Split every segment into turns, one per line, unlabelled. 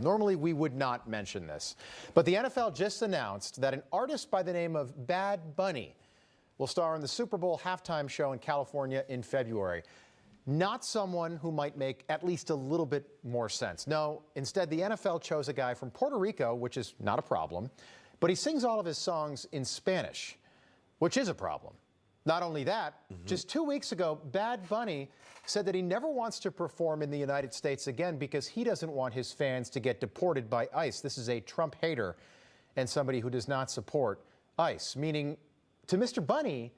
Normally, we would not mention this, but the NFL just announced that an artist by the name of Bad Bunny will star in the Super Bowl halftime show in California in February. Not someone who might make at least a little bit more sense. No, instead, the NFL chose a guy from Puerto Rico, which is not a problem, but he sings all of his songs in Spanish, which is a problem. Not only that, just 2 weeks ago, Bad Bunny said that he never wants to perform in the United States again because he doesn't want his fans to get deported by ICE. This is a Trump hater and somebody who does not support ICE, meaning to Mr. Bunny,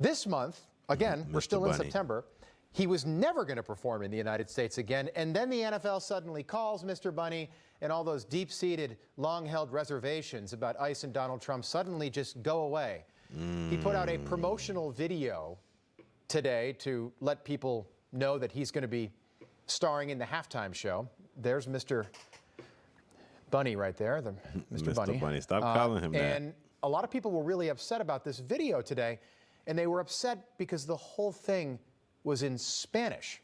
this month, again, we're still in September, he was never going to perform in the United States again. And then the NFL suddenly calls Mr. Bunny, and all those deep-seated, long-held reservations about ICE and Donald Trump suddenly just go away. He put out a promotional video today to let people know that he's going to be starring in the halftime show. There's Mr. Bunny right there, Mr. Bunny.
Mr. Bunny, stop calling him that.
And a lot of people were really upset about this video today, and they were upset because the whole thing was in Spanish.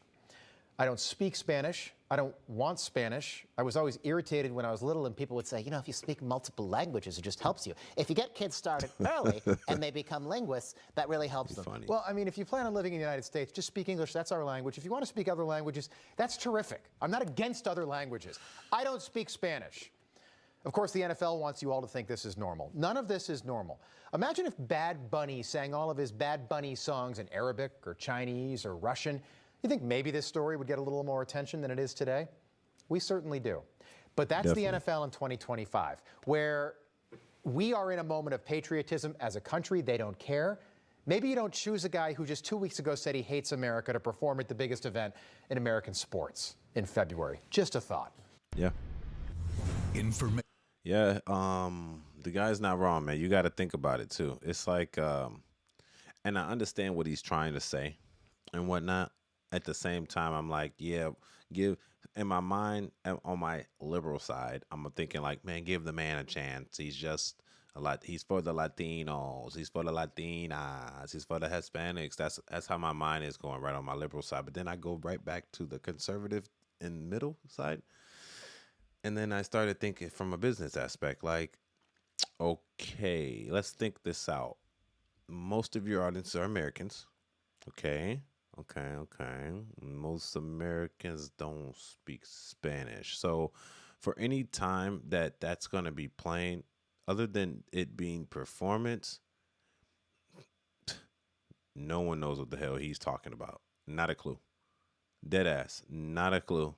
I don't speak Spanish. I don't want Spanish. I was always irritated when I was little and people would say, you know, if you speak multiple languages, it just helps you. If you get kids started early and they become linguists, that really helps them.
Funny.
Well, I mean, if you plan on living in the United States, just speak English. That's our language. If you want to speak other languages, that's terrific. I'm not against other languages. I don't speak Spanish. Of course, the NFL wants you all to think this is normal. None of this is normal. Imagine if Bad Bunny sang all of his Bad Bunny songs in Arabic or Chinese or Russian. You think maybe this story would get a little more attention than it is today? We certainly do. But that's
Definitely.
the NFL in 2025, where we are in a moment of patriotism as a country. They don't care. Maybe you don't choose a guy who just 2 weeks ago said he hates America to perform at the biggest event in American sports in February. Just a thought.
Yeah. Yeah, the guy's not wrong, man. You got to think about it, too. It's like, and I understand what he's trying to say and whatnot. At the same time, I'm like, yeah, in my mind, on my liberal side, I'm thinking like, man, give the man a chance. He's just he's for the Latinos, he's for the Latinas, he's for the Hispanics. That's how my mind is going right on my liberal side. But then I go right back to the conservative and middle side. And then I started thinking from a business aspect, like, okay, let's think this out. Most of your audience are Americans. Okay. Most Americans don't speak Spanish. So for any time that's going to be playing, other than it being performance, no one knows what the hell he's talking about. Not a clue. Dead ass. Not a clue.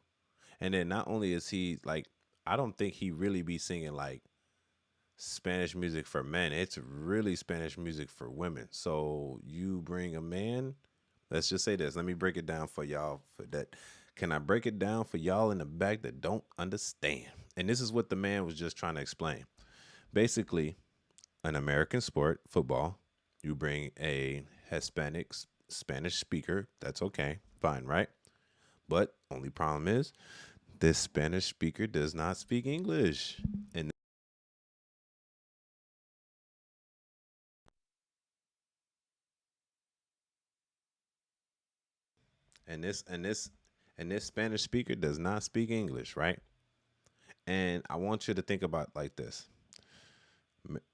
And then not only is he like, I don't think he really be singing like Spanish music for men. It's really Spanish music for women. So you bring a man. Let's just say this. Let me break it down for y'all for that. Can I break it down for y'all in the back that don't understand? And this is what the man was just trying to explain. Basically, an American sport, football, you bring a Hispanic Spanish speaker. That's okay. Fine, right? But only problem is this Spanish speaker does not speak English. And this Spanish speaker does not speak English, right? And I want you to think about like this.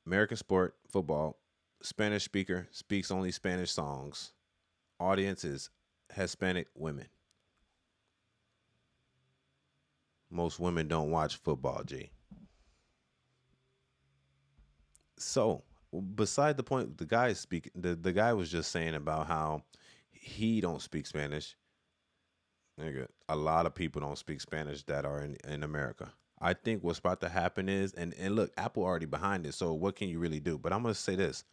American sport, football, Spanish speaker speaks only Spanish songs. Audience is Hispanic women. Most women don't watch football, G. So, beside the point, the guy was just saying about how he don't speak Spanish. Nigga, a lot of people don't speak Spanish that are in America. I think what's about to happen is, and look, Apple already behind it. So what can you really do? But I'm gonna say this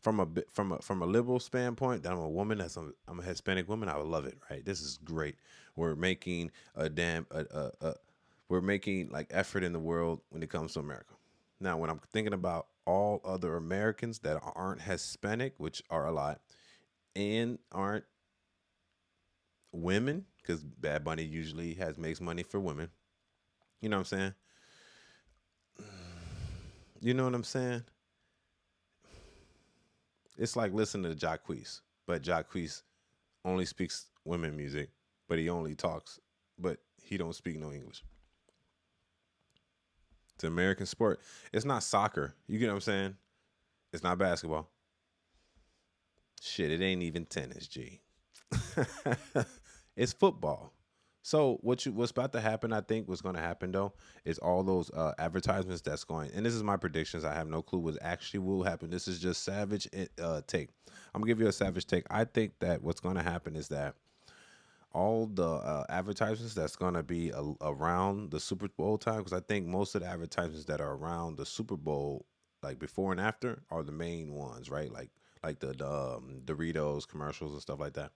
from a liberal standpoint. That I'm a woman. I'm a Hispanic woman. I would love it. Right? This is great. We're making we're making like effort in the world when it comes to America. Now, when I'm thinking about all other Americans that aren't Hispanic, which are a lot, and aren't women, because Bad Bunny usually makes money for women. You know what I'm saying? You know what I'm saying? It's like listening to Jacquees, but Jacquees only speaks women music, but he only talks, but he don't speak no English. It's an American sport. It's not soccer. You get what I'm saying? It's not basketball. Shit, it ain't even tennis, G. It's football. So what's about to happen, I think what's going to happen though, is all those advertisements that's going, and this is my predictions. I have no clue what actually will happen. This is just savage take. I'm gonna give you a savage take. I think that what's going to happen is that all the advertisements that's going to be around the Super Bowl time, because I think most of the advertisements that are around the Super Bowl, like before and after, are the main ones, right? Like the Doritos commercials and stuff like that.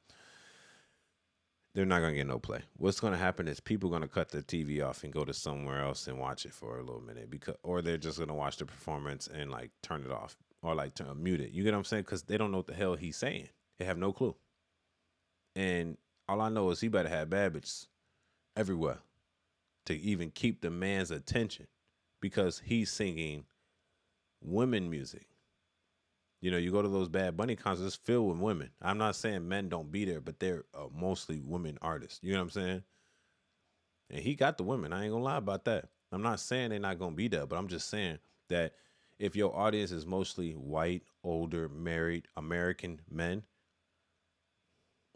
They're not gonna get no play. What's gonna happen is people gonna cut their TV off and go to somewhere else and watch it for a little minute, because, or they're just gonna watch the performance and like turn it off or like mute it. You get what I'm saying? Because they don't know what the hell he's saying. They have no clue. And all I know is he better have bad bitches everywhere to even keep the man's attention, because he's singing women music. You know, you go to those Bad Bunny concerts filled with women. I'm not saying men don't be there, but they're mostly women artists. You know what I'm saying? And he got the women. I ain't gonna lie about that. I'm not saying they're not gonna be there, but I'm just saying that if your audience is mostly white, older, married American men,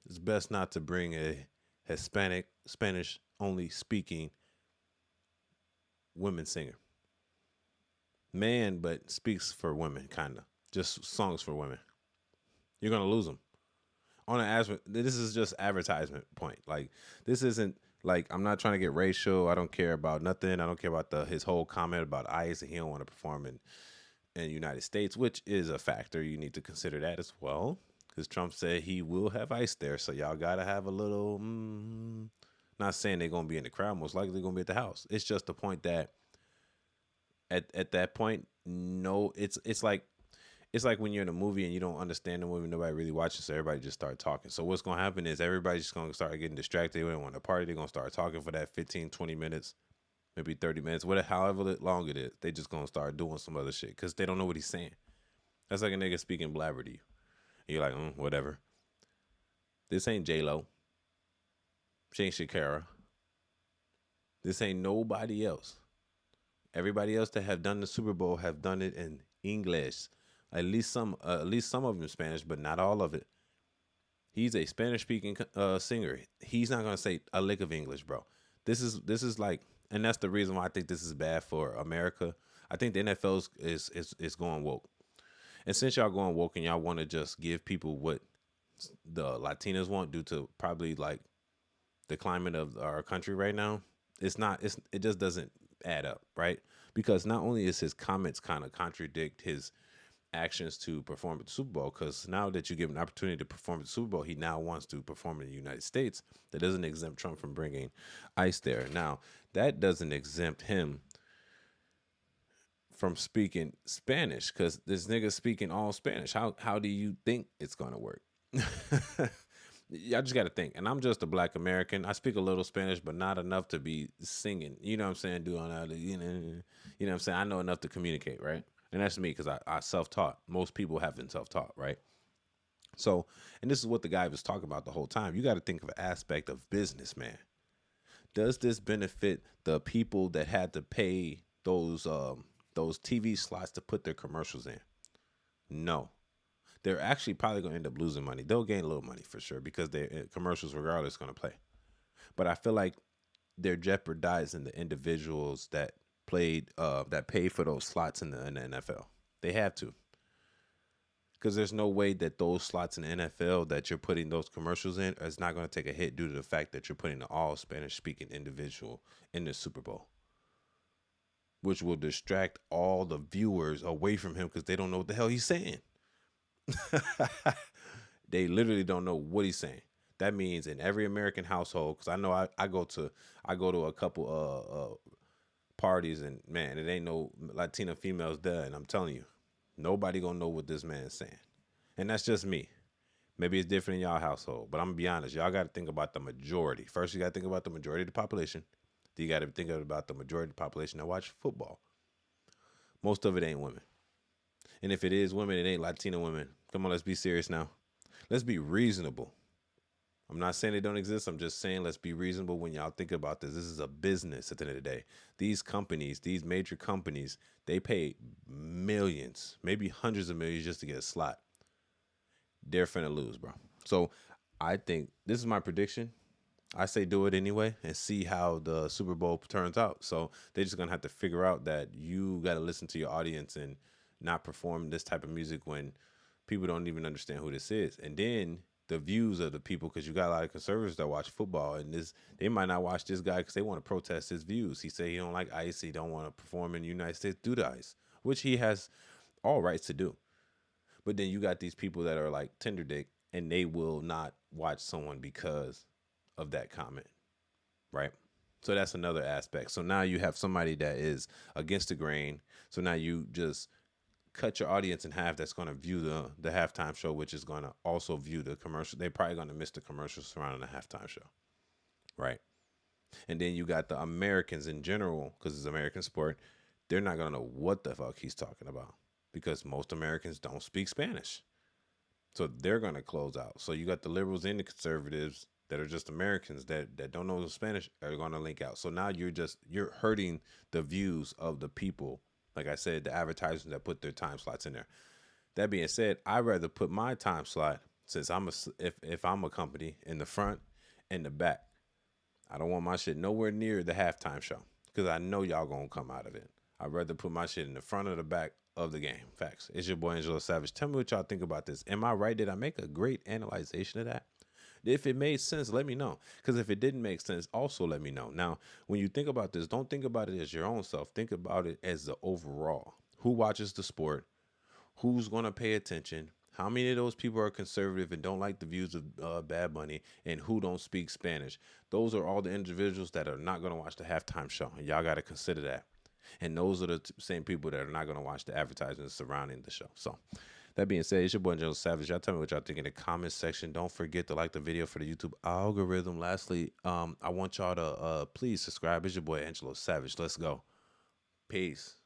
it's best not to bring a Hispanic, Spanish only speaking women singer. Man, but speaks for women, kind of. Just songs for women. You're going to lose them. On this is just advertisement point. Like, this isn't like, I'm not trying to get racial. I don't care about nothing. I don't care about his whole comment about ICE and he don't want to perform in the United States, which is a factor. You need to consider that as well, because Trump said he will have ICE there. So y'all got to have a little, not saying they're going to be in the crowd. Most likely they're going to be at the house. It's just the point that at that point, no, it's like when you're in a movie and you don't understand the movie, nobody really watches, so everybody just start talking. So what's going to happen is everybody's just going to start getting distracted. They don't want to party. They're going to start talking for that 15, 20 minutes, maybe 30 minutes, whatever, however long it is. They just going to start doing some other shit because they don't know what he's saying. That's like a nigga speaking blabber to you. And you're like, whatever. This ain't J-Lo. She ain't Shakira. This ain't nobody else. Everybody else that have done the Super Bowl have done it in English. At least some of them in Spanish, but not all of it. He's a Spanish-speaking singer. He's not gonna say a lick of English, bro. This is like, and that's the reason why I think this is bad for America. I think the NFL is going woke, and since y'all going woke and y'all want to just give people what the Latinos want due to probably like the climate of our country right now, it just doesn't add up, right? Because not only is his comments kind of contradict his actions to perform at the Super Bowl, because now that you give an opportunity to perform at the Super Bowl, he now wants to perform in the United States. That doesn't exempt Trump from bringing ICE there. Now, that doesn't exempt him from speaking Spanish, because this nigga speaking all Spanish. How do you think it's going to work? I just got to think. And I'm just a black American. I speak a little Spanish, but not enough to be singing. You know what I'm saying? Doing all the, you know what I'm saying? I know enough to communicate, right? And that's me, because I self-taught. Most people have been self-taught, right? So, and this is what the guy was talking about the whole time. You got to think of an aspect of business, man. Does this benefit the people that had to pay those TV slots to put their commercials in? No. They're actually probably going to end up losing money. They'll gain a little money for sure, because their commercials regardless going to play. But I feel like they're jeopardizing the individuals that paid for those slots in the NFL. They have to, because there's no way that those slots in the NFL that you're putting those commercials in is not going to take a hit due to the fact that you're putting an all Spanish speaking individual in the Super Bowl, which will distract all the viewers away from him because they don't know what the hell he's saying. They literally don't know what he's saying. That means in every American household, because I know I go to a couple parties, and man, it ain't no Latina females there, and I'm telling you, nobody gonna know what this man is saying. And that's just me. Maybe it's different in y'all household, but I'm gonna be honest, y'all gotta think about the majority. First, you gotta think about the majority of the population. Then you gotta think about the majority of the population that watch football. Most of it ain't women. And if it is women, it ain't Latina women. Come on, let's be serious now. Let's be reasonable. I'm not saying they don't exist. I'm just saying let's be reasonable when y'all think about this. This is a business at the end of the day. These companies, these major companies, they pay millions, maybe hundreds of millions just to get a slot. They're finna lose, bro. So I think this is my prediction. I say do it anyway and see how the Super Bowl turns out. So they're just gonna have to figure out that you got to listen to your audience and not perform this type of music when people don't even understand who this is. And then the views of the people, because you got a lot of conservatives that watch football, and this they might not watch this guy because they want to protest his views. He say he don't like ICE, he don't want to perform in the United States due to ICE, which he has all rights to do. But then you got these people that are like tender dick, and they will not watch someone because of that comment, right? So that's another aspect. So now you have somebody that is against the grain. So now you just cut your audience in half that's going to view the halftime show, which is going to also view the commercial. They're probably going to miss the commercials surrounding the halftime show, right? And then you got the Americans in general, because it's American sport. They're not going to know what the fuck he's talking about because most Americans don't speak Spanish. So they're going to close out. So you got the liberals and the conservatives that are just Americans that don't know the Spanish are going to link out. So now you're hurting the views of the people. Like I said, the advertisers that put their time slots in there. That being said, I'd rather put my time slot, since if I'm a company, in the front and the back. I don't want my shit nowhere near the halftime show because I know y'all gonna come out of it. I'd rather put my shit in the front or the back of the game. Facts. It's your boy Angelo Savage. Tell me what y'all think about this. Am I right? Did I make a great analyzation of that? If it made sense, let me know. Because if it didn't make sense, also let me know. Now, when you think about this, don't think about it as your own self. Think about it as the overall. Who watches the sport? Who's going to pay attention? How many of those people are conservative and don't like the views of Bad Bunny? And who don't speak Spanish? Those are all the individuals that are not going to watch the halftime show. And y'all got to consider that. And those are the same people that are not going to watch the advertisements surrounding the show. So that being said, it's your boy Angelo Savage. Y'all tell me what y'all think in the comment section. Don't forget to like the video for the YouTube algorithm. Lastly, I want y'all to please subscribe. It's your boy Angelo Savage. Let's go. Peace.